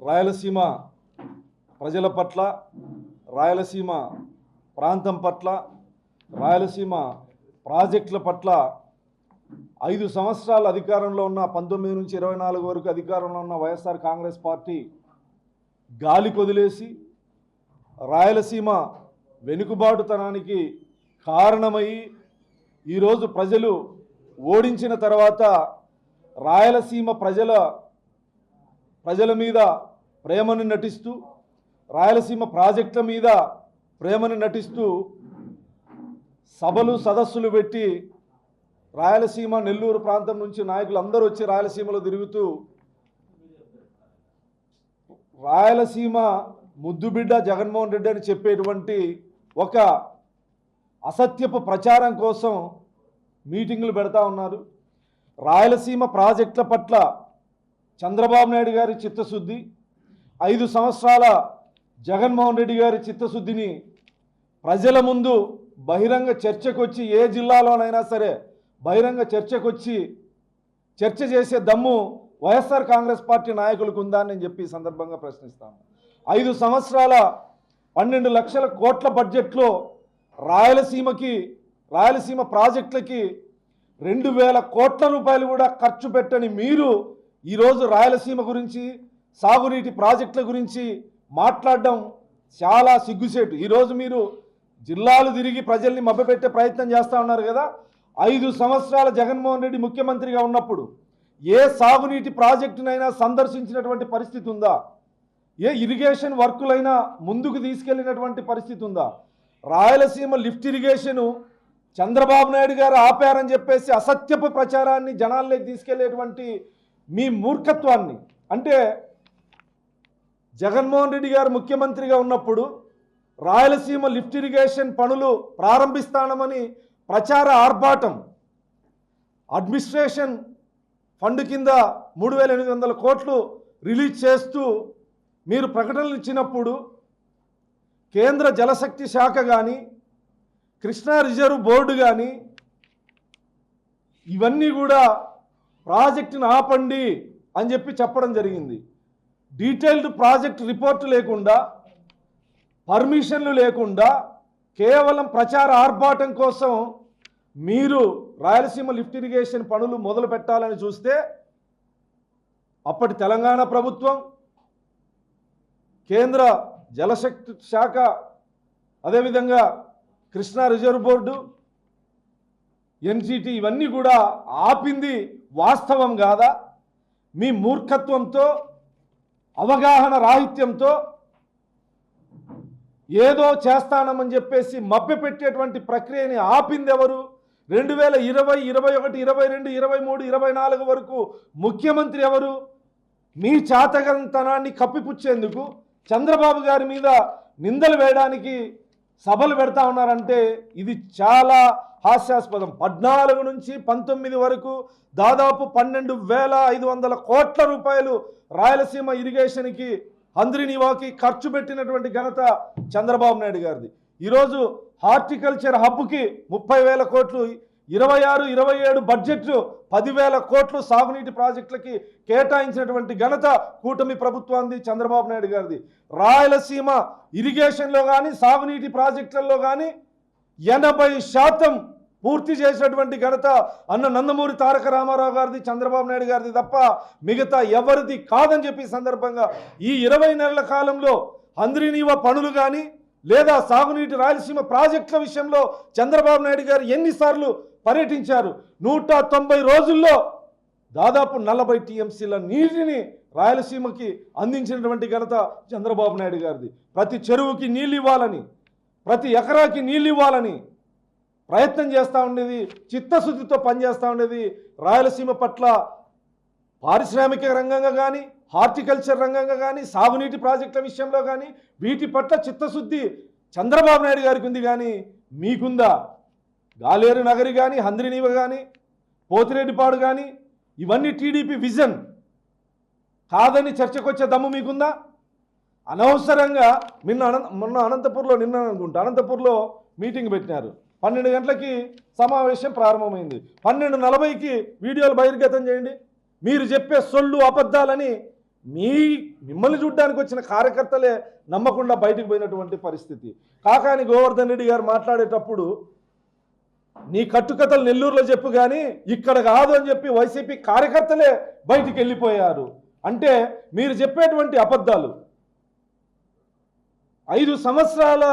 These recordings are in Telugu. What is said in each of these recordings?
రాయలసీమ ప్రజల పట్ల, రాయలసీమ ప్రాంతం పట్ల, రాయలసీమ ప్రాజెక్టుల పట్ల 5 సంవత్సరాలు అధికారంలో ఉన్న 19 నుంచి 24 వరకు అధికారంలో ఉన్న వైఎస్ఆర్ కాంగ్రెస్ పార్టీ గాలి కొదిలేసి రాయలసీమ వెనుకబాటుతనానికి కారణమయ్యి ఈరోజు ప్రజలు ఓడించిన తర్వాత రాయలసీమ ప్రజల మీద ప్రేమను నటిస్తూ, రాయలసీమ ప్రాజెక్టుల మీద ప్రేమను నటిస్తూ సభలు సదస్సులు పెట్టి రాయలసీమ నెల్లూరు ప్రాంతం నుంచి నాయకులు అందరూ వచ్చి రాయలసీమలో తిరుగుతూ రాయలసీమ ముద్దుబిడ్డ జగన్మోహన్ రెడ్డి అని చెప్పేటువంటి ఒక అసత్యపు ప్రచారం కోసం మీటింగులు పెడతా ఉన్నారు. రాయలసీమ ప్రాజెక్టుల పట్ల చంద్రబాబు నాయుడు గారి చిత్తశుద్ధి, 5 సంవత్సరాల జగన్మోహన్ రెడ్డి గారి చిత్తశుద్ధిని ప్రజల ముందు బహిరంగ చర్చకొచ్చి, ఏ జిల్లాలోనైనా సరే బహిరంగ చర్చకొచ్చి చర్చ చేసే దమ్ము వైఎస్ఆర్ కాంగ్రెస్ పార్టీ నాయకులకు ఉందా అని నేను చెప్పి ఈ సందర్భంగా ప్రశ్నిస్తాను. 5 సంవత్సరాల 12 లక్షల కోట్ల బడ్జెట్లో రాయలసీమ ప్రాజెక్టులకి 2000 కోట్ల రూపాయలు కూడా ఖర్చు పెట్టని మీరు ఈరోజు రాయలసీమ గురించి, సాగునీటి ప్రాజెక్టుల గురించి మాట్లాడడం చాలా సిగ్గుసేటు. ఈరోజు మీరు జిల్లాలు తిరిగి ప్రజల్ని మభ్యపెట్టే ప్రయత్నం చేస్తూ ఉన్నారు కదా. 5 సంవత్సరాల జగన్మోహన్ రెడ్డి ముఖ్యమంత్రిగా ఉన్నప్పుడు ఏ సాగునీటి ప్రాజెక్టునైనా సందర్శించినటువంటి పరిస్థితి ఉందా? ఏ ఇరిగేషన్ వర్కులైనా ముందుకు తీసుకెళ్లినటువంటి పరిస్థితి ఉందా? రాయలసీమ లిఫ్ట్ ఇరిగేషను చంద్రబాబు నాయుడు గారు ఆపారని చెప్పేసి అసత్యపు ప్రచారాన్ని జనాల్లోకి తీసుకెళ్లేటువంటి మీ మూర్ఖత్వాన్ని, అంటే జగన్మోహన్ రెడ్డి గారు ముఖ్యమంత్రిగా ఉన్నప్పుడు రాయలసీమ లిఫ్ట్ ఇరిగేషన్ పనులు ప్రారంభిస్తామని ప్రచార ఆర్భాటం, అడ్మినిస్ట్రేషన్ ఫండ్ కింద 3800 కోట్లు రిలీజ్ చేస్తూ మీరు ప్రకటనలు ఇచ్చినప్పుడు కేంద్ర జలశక్తి శాఖ కానీ, కృష్ణా రిజర్వ్ బోర్డు కానీ ఇవన్నీ కూడా ప్రాజెక్టును ఆపండి అని చెప్పి చెప్పడం జరిగింది. డీటెయిల్డ్ ప్రాజెక్ట్ రిపోర్టు లేకుండా, పర్మిషన్లు లేకుండా కేవలం ప్రచార ఆర్భాటం కోసం మీరు రాయలసీమ లిఫ్ట్ ఇరిగేషన్ పనులు మొదలు పెట్టాలని చూస్తే అప్పటి తెలంగాణ ప్రభుత్వం, కేంద్ర జలశక్తి శాఖ, అదేవిధంగా కృష్ణా రిజర్వ్ బోర్డు, ఎన్జిటి ఇవన్నీ కూడా ఆపింది వాస్తవం కాదా? మీ మూర్ఖత్వంతో, అవగాహన రాహిత్యంతో ఏదో చేస్తానమని చెప్పేసి మభ్యపెట్టేటువంటి ప్రక్రియని ఆపింది ఎవరు? 2020, 21, 22, 23, 24 వరకు ముఖ్యమంత్రి ఎవరు? మీ చాతకంతనాన్ని కప్పిపుచ్చేందుకు చంద్రబాబు గారి మీద నిందలు వేయడానికి సభలు పెడతా ఉన్నారంటే ఇది చాలా హాస్యాస్పదం. 14 నుంచి 19 వరకు దాదాపు 12,500 కోట్ల రూపాయలు రాయలసీమ ఇరిగేషన్కి, హంద్రీనీవాకి ఖర్చు పెట్టినటువంటి ఘనత చంద్రబాబు నాయుడు గారిది. ఈరోజు హార్టికల్చర్ హబ్కి 30,000 కోట్లు, 26, 27 బడ్జెట్లు 10,000 కోట్లు సాగునీటి ప్రాజెక్టులకి కేటాయించినటువంటి ఘనత కూటమి ప్రభుత్వాన్ని, చంద్రబాబు నాయుడు గారిది. రాయలసీమ ఇరిగేషన్లో కానీ, సాగునీటి ప్రాజెక్టులలో కానీ 80% పూర్తి చేసినటువంటి ఘనత అన్న నందమూరి తారక రామారావు గారిది, చంద్రబాబు నాయుడు గారిది తప్ప మిగతా ఎవరిది కాదని చెప్పి సందర్భంగా ఈ 20 నెలల కాలంలో హంద్రీనీవా పనులు కానీ, లేదా సాగునీటి రాయలసీమ ప్రాజెక్టుల విషయంలో చంద్రబాబు నాయుడు గారు ఎన్నిసార్లు పర్యటించారు? 190 రోజుల్లో దాదాపు 40 టీఎంసీల నీటిని రాయలసీమకి అందించినటువంటి ఘనత చంద్రబాబు నాయుడు గారిది. ప్రతి చెరువుకి నీళ్ళు ఇవ్వాలని, ప్రతి ఎకరాకి నీళ్ళు ఇవ్వాలని ప్రయత్నం చేస్తూ ఉండేది, చిత్తశుద్ధితో పనిచేస్తూ ఉండేది. రాయలసీమ పట్ల పారిశ్రామిక రంగంగా కానీ, హార్టికల్చర్ రంగంగా కానీ, సాగునీటి ప్రాజెక్టుల విషయంలో కానీ వీటి పట్ల చిత్తశుద్ధి చంద్రబాబు నాయుడు గారికి ఉంది కానీ మీకుందా? గాలేరు నగరి కానీ, హంద్రీనీవ కానీ, పోతిరెడ్డిపాడు కానీ ఇవన్నీ టీడీపీ విజన్ కాదని చర్చకొచ్చే దమ్ము మీకుందా? అనవసరంగా మొన్న అనంతపూర్లో మీటింగ్ పెట్టినారు. 12 గంటలకి సమావేశం ప్రారంభమైంది. 12:40కి వీడియోలు బహిర్గతం చేయండి. మీరు చెప్పే సొల్లు అబద్ధాలని మిమ్మల్ని చూడడానికి వచ్చిన కార్యకర్తలే నమ్మకుండా బయటకు పోయినటువంటి పరిస్థితి. కాకాని గోవర్ధన్ రెడ్డి గారు మాట్లాడేటప్పుడు నీ కట్టుకథలు నెల్లూరులో చెప్పు కానీ ఇక్కడ కాదు అని చెప్పి వైసీపీ కార్యకర్తలే బయటికి వెళ్ళిపోయారు. అంటే మీరు చెప్పేటువంటి అబద్ధాలు 5 సంవత్సరాల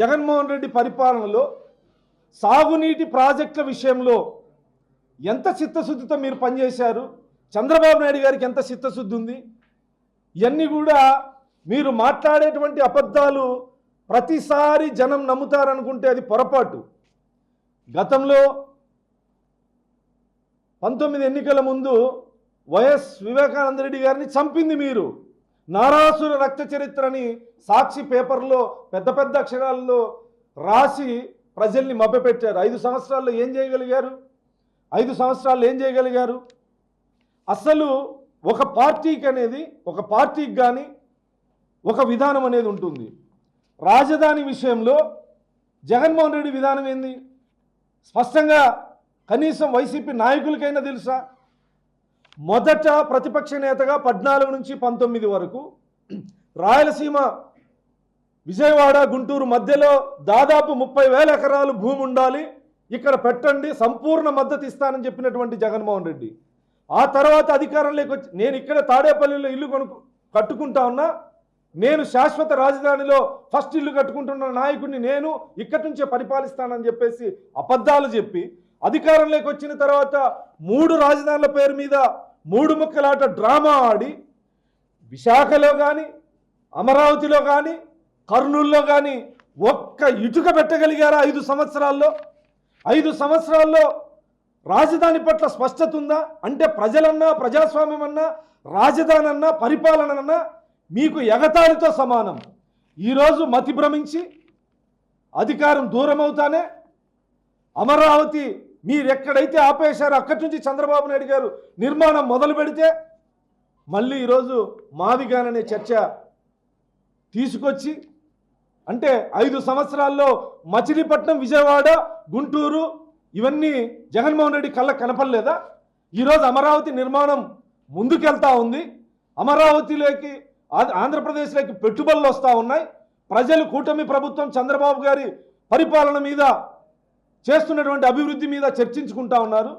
జగన్మోహన్ రెడ్డి పరిపాలనలో సాగునీటి ప్రాజెక్టుల విషయంలో ఎంత చిత్తశుద్ధితో మీరు పనిచేశారు, చంద్రబాబు నాయుడు గారికి ఎంత చిత్తశుద్ధి ఉంది, ఇవన్నీ కూడా మీరు మాట్లాడేటువంటి అబద్ధాలు ప్రతిసారి జనం నమ్ముతారనుకుంటే అది పొరపాటు. గతంలో 19 ఎన్నికల ముందు వైఎస్ వివేకానంద రెడ్డి గారిని చంపింది మీరు. నారాసుర రక్త చరిత్రని సాక్షి పేపర్లో పెద్ద పెద్ద అక్షరాల్లో రాసి ప్రజల్ని మభ్యపెట్టారు. 5 సంవత్సరాల్లో ఏం చేయగలిగారు? 5 సంవత్సరాల్లో ఏం చేయగలిగారు? అసలు ఒక పార్టీకి కానీ ఒక విధానం అనేది ఉంటుంది. రాజధాని విషయంలో జగన్మోహన్ రెడ్డి విధానం ఏంది? స్పష్టంగా కనీసం వైసీపీ నాయకులకైనా తెలుసా? మొదట ప్రతిపక్ష నేతగా 14 నుంచి 19 వరకు రాయలసీమ విజయవాడ గుంటూరు మధ్యలో దాదాపు 30,000 ఎకరాలు భూమి ఉండాలి, ఇక్కడ పెట్టండి, సంపూర్ణ మద్దతు ఇస్తానని చెప్పినటువంటి జగన్మోహన్ రెడ్డి ఆ తర్వాత అధికారంలోకి వచ్చి నేను ఇక్కడ తాడేపల్లిలో ఇల్లు కట్టుకుంటా ఉన్నా, నేను శాశ్వత రాజధానిలో ఫస్ట్ ఇల్లు కట్టుకుంటున్న నాయకుడిని, నేను ఇక్కడి నుంచే పరిపాలిస్తానని చెప్పేసి అబద్ధాలు చెప్పి అధికారంలోకి వచ్చిన తర్వాత 3 రాజధానుల పేరు మీద 3 ముక్కలాట డ్రామా ఆడి విశాఖలో కానీ అమరావతిలో కానీ కర్నూలులో కానీ ఒక్క ఇటుక పెట్టగలిగారా 5 సంవత్సరాల్లో? 5 సంవత్సరాల్లో రాజధాని పట్ల స్పష్టత ఉందా? అంటే ప్రజలన్నా, ప్రజాస్వామ్యం అన్నా, రాజధాని అన్నా, పరిపాలన అన్నా మీకు ఎగతాళితో సమానం. ఈరోజు మతి భ్రమించి అధికారం దూరం అవుతానే అమరావతి మీరెక్కడైతే ఆపేశారో అక్కడి నుంచి చంద్రబాబు నాయుడు గారు నిర్మాణం మొదలు పెడితే మళ్ళీ ఈరోజు మాదిగాన్ అనే చర్చ తీసుకొచ్చి, అంటే 5 సంవత్సరాల్లో మచిలీపట్నం, విజయవాడ, గుంటూరు ఇవన్నీ జగన్మోహన్ రెడ్డి కళ్ళకు కనపడలేదా? ఈరోజు అమరావతి నిర్మాణం ముందుకెళ్తా ఉంది. అమరావతిలోకి ఆంధ్రప్రదేశ్లోకి పెట్టుబడులు వస్తూ ఉన్నాయి. ప్రజలు కూటమి ప్రభుత్వం చంద్రబాబు గారి పరిపాలన మీద చేస్తున్నటువంటి అభివృద్ధి మీద చర్చించుకుంటా ఉన్నారు.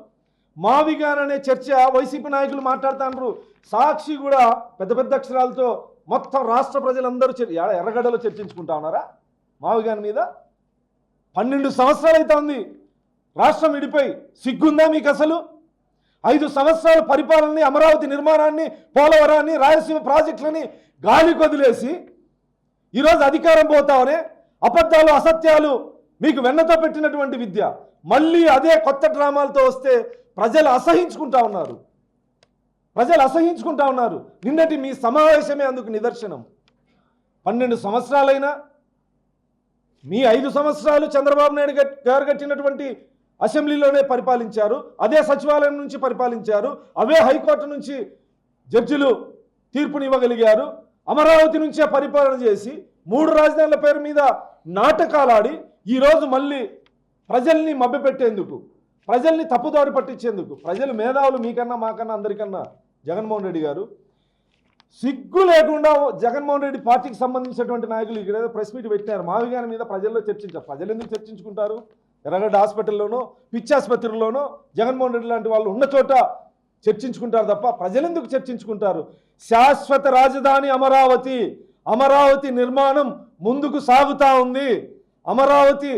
మావిగాన్ అనే చర్చ వైసీపీ నాయకులు మాట్లాడుతున్నారు. సాక్షి కూడా పెద్ద పెద్ద అక్షరాలతో మొత్తం రాష్ట్ర ప్రజలందరూ ఎర్రగడ్డలో చర్చించుకుంటా ఉన్నారా మావిగాన్ మీద? 12 సంవత్సరాలు అయితే ఉంది రాష్ట్రం విడిపోయి. సిగ్గుందా మీకు అసలు? 5 సంవత్సరాల పరిపాలనని, అమరావతి నిర్మాణాన్ని, పోలవరాన్ని, రాయలసీమ ప్రాజెక్టులని గాలి కొదిలేసి ఈరోజు అధికారం పోతామనే అబద్ధాలు, అసత్యాలు మీకు వెన్నతో పెట్టినటువంటి విద్య మళ్ళీ అదే కొత్త డ్రామాలతో వస్తే ప్రజలు అసహించుకుంటా ఉన్నారు. నిన్నటి మీ సమావేశమే అందుకు నిదర్శనం. 12 సంవత్సరాలైనా మీ 5 సంవత్సరాలు చంద్రబాబు నాయుడు గారు కట్టినటువంటి అసెంబ్లీలోనే పరిపాలించారు, అదే సచివాలయం నుంచి పరిపాలించారు, అవే హైకోర్టు నుంచి జడ్జిలు తీర్పునివ్వగలిగారు. అమరావతి నుంచే పరిపాలన చేసి 3 రాజధానుల పేరు మీద నాటకాలాడి ఈరోజు మళ్ళీ ప్రజల్ని మభ్యపెట్టేందుకు, ప్రజల్ని తప్పుదారి పట్టించేందుకు, ప్రజలు మేధావులు మీకన్నా మాకన్నా అందరికన్నా జగన్మోహన్ రెడ్డి గారు సిగ్గు లేకుండా జగన్మోహన్ రెడ్డి పార్టీకి సంబంధించినటువంటి నాయకులు ఇక్కడ ప్రెస్ మీట్ పెట్టినారు. మావిగాన్ మీద ప్రజల్లో చర్చించారు. ప్రజలు ఎందుకు చర్చించుకుంటారు? ఎర్రగడ్డ హాస్పిటల్లోనో, పిచ్చి ఆసుపత్రిలోనో జగన్మోహన్ రెడ్డి లాంటి వాళ్ళు ఉన్న చోట చర్చించుకుంటారు తప్ప ప్రజలు ఎందుకు చర్చించుకుంటారు? శాశ్వత రాజధాని అమరావతి నిర్మాణం ముందుకు సాగుతూ ఉంది. అమరావతి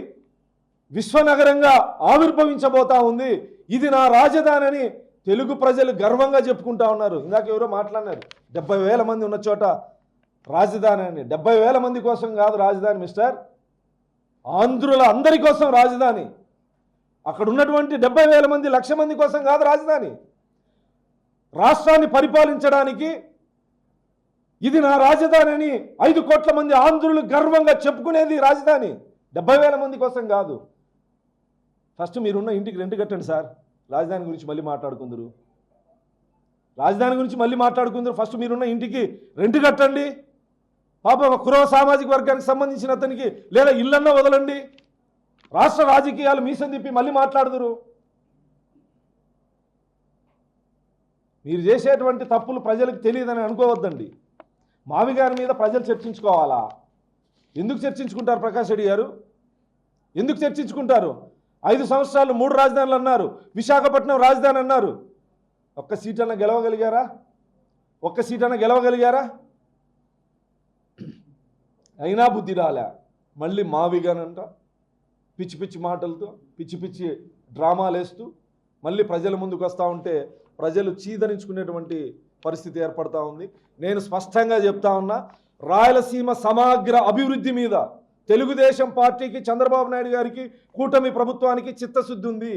విశ్వనగరంగా ఆవిర్భవించబోతా ఉంది. ఇది నా రాజధాని అని తెలుగు ప్రజలు గర్వంగా చెప్పుకుంటా ఉన్నారు. ఇందాక ఎవరో మాట్లాడినారు 70,000 మంది ఉన్న చోట రాజధాని అని. 70,000 మంది కోసం కాదు రాజధాని మిస్టర్, ఆంధ్రుల అందరి కోసం రాజధాని. అక్కడ ఉన్నటువంటి 70,000 మంది, 1,00,000 మంది కోసం కాదు రాజధాని. రాష్ట్రాన్ని పరిపాలించడానికి ఇది నా రాజధాని అని 5 కోట్ల మంది ఆంధ్రులు గర్వంగా చెప్పుకునేది రాజధాని. 70,000 మంది కోసం కాదు. ఫస్ట్ మీరున్న ఇంటికి రెంట్ కట్టండి సార్. రాజధాని గురించి మళ్ళీ మాట్లాడుకుందరు. ఫస్ట్ మీరున్న ఇంటికి రెంట్ కట్టండి. పాపం కురవ సామాజిక వర్గానికి సంబంధించిన అతనికి లేదా ఇల్లన్నా వదలండి. రాష్ట్ర రాజకీయాలు మీసం తిప్పి మళ్ళీ మాట్లాడుదురు. మీరు చేసేటువంటి తప్పులు ప్రజలకు తెలియదని అనుకోవద్దండి. మావి గారి మీద ప్రజలు చర్చించుకోవాలా? ఎందుకు చర్చించుకుంటారు ప్రకాష్ రెడ్డి గారు? ఎందుకు చర్చించుకుంటారు? 5 సంవత్సరాలు 3 రాజధానులు అన్నారు, విశాఖపట్నం రాజధాని అన్నారు. ఒక్క సీట్ అన్న గెలవగలిగారా? ఒక్క సీట్ అన్న గెలవగలిగారా? అయినా బుద్ధి రాలే. మళ్ళీ మావిగానంట పిచ్చి పిచ్చి మాటలతో పిచ్చి పిచ్చి డ్రామాలు వేస్తూ మళ్ళీ ప్రజల ముందుకు వస్తూ ఉంటే ప్రజలు చీదరించుకునేటువంటి పరిస్థితి ఏర్పడతా ఉంది. నేను స్పష్టంగా చెప్తా ఉన్నా, రాయలసీమ సమగ్ర అభివృద్ధి మీద తెలుగుదేశం పార్టీకి, చంద్రబాబు నాయుడు గారికి, కూటమి ప్రభుత్వానికి చిత్తశుద్ధి ఉంది.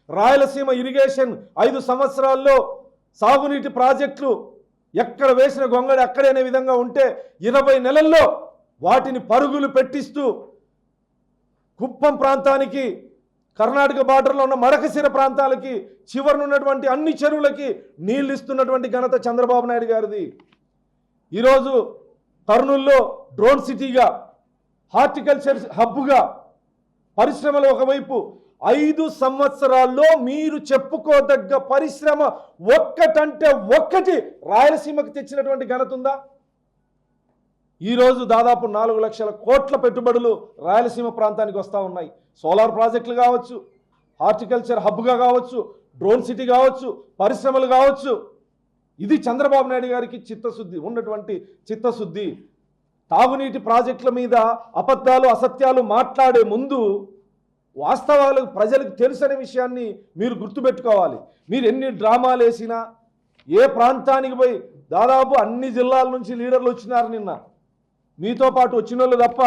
రాయలసీమ ఇరిగేషన్ 5 సంవత్సరాల్లో సాగునీటి ప్రాజెక్టులు ఎక్కడ వేసిన గొంగడి అక్కడే అనే విధంగా ఉంటే 20 నెలల్లో వాటిని పరుగులు పెట్టిస్తూ కుప్పం ప్రాంతానికి, కర్ణాటక బార్డర్లో ఉన్న మడకశిర ప్రాంతాలకి, చివరనున్నటువంటి అన్ని చెరువులకి నీళ్ళు ఇస్తున్నటువంటి ఘనత చంద్రబాబు నాయుడు గారిది. ఈరోజు కర్నూలులో డ్రోన్ సిటీగా, హార్టికల్చర్ హబ్గా, పరిశ్రమలు ఒకవైపు 5 సంవత్సరాల్లో మీరు చెప్పుకోదగ్గ పరిశ్రమ ఒక్కటంటే ఒక్కటి రాయలసీమకు తెచ్చినటువంటి ఘనత ఉందా? ఈరోజు దాదాపు 4 లక్షల కోట్ల పెట్టుబడులు రాయలసీమ ప్రాంతానికి వస్తూ ఉన్నాయి. సోలార్ ప్రాజెక్టులు కావచ్చు, హార్టికల్చర్ హబ్గా కావచ్చు, డ్రోన్ సిటీ కావచ్చు, పరిశ్రమలు కావచ్చు. ఇది చంద్రబాబు నాయుడు గారికి చిత్తశుద్ధి ఉన్నటువంటి చిత్తశుద్ధి. తాగునీటి ప్రాజెక్టుల మీద అబద్ధాలు, అసత్యాలు మాట్లాడే ముందు వాస్తవాలు ప్రజలకు తెలుసనే విషయాన్ని మీరు గుర్తుపెట్టుకోవాలి. మీరు ఎన్ని డ్రామాలు వేసినా, ఏ ప్రాంతానికి పోయి దాదాపు అన్ని జిల్లాల నుంచి లీడర్లు వచ్చినారు నిన్న. మీతో పాటు వచ్చిన వాళ్ళు తప్ప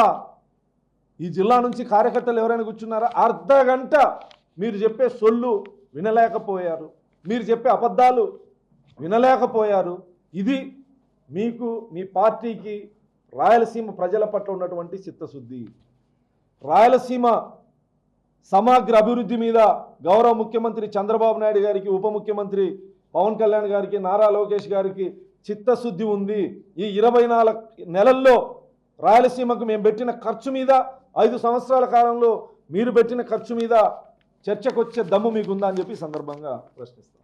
ఈ జిల్లా నుంచి కార్యకర్తలు ఎవరైనా కూర్చున్నారా? అర్ధ గంట మీరు చెప్పే సొల్లు వినలేకపోయారు, మీరు చెప్పే అబద్ధాలు వినలేకపోయారు. ఇది మీకు, మీ పార్టీకి, రాయలసీమ ప్రజల పట్ల ఉన్నటువంటి చిత్తశుద్ధి. రాయలసీమ సమగ్ర అభివృద్ధి మీద గౌరవ ముఖ్యమంత్రి చంద్రబాబు నాయుడు గారికి, ఉప ముఖ్యమంత్రి పవన్ కళ్యాణ్ గారికి, నారా లోకేష్ గారికి చిత్తశుద్ధి ఉంది. ఈ 24 నెలల్లో రాయలసీమకు మేము పెట్టిన ఖర్చు మీద, 5 సంవత్సరాల కాలంలో మీరు పెట్టిన ఖర్చు మీద చర్చకొచ్చే దమ్ము మీకుందా అని చెప్పి సందర్భంగా ప్రశ్నిస్తాం.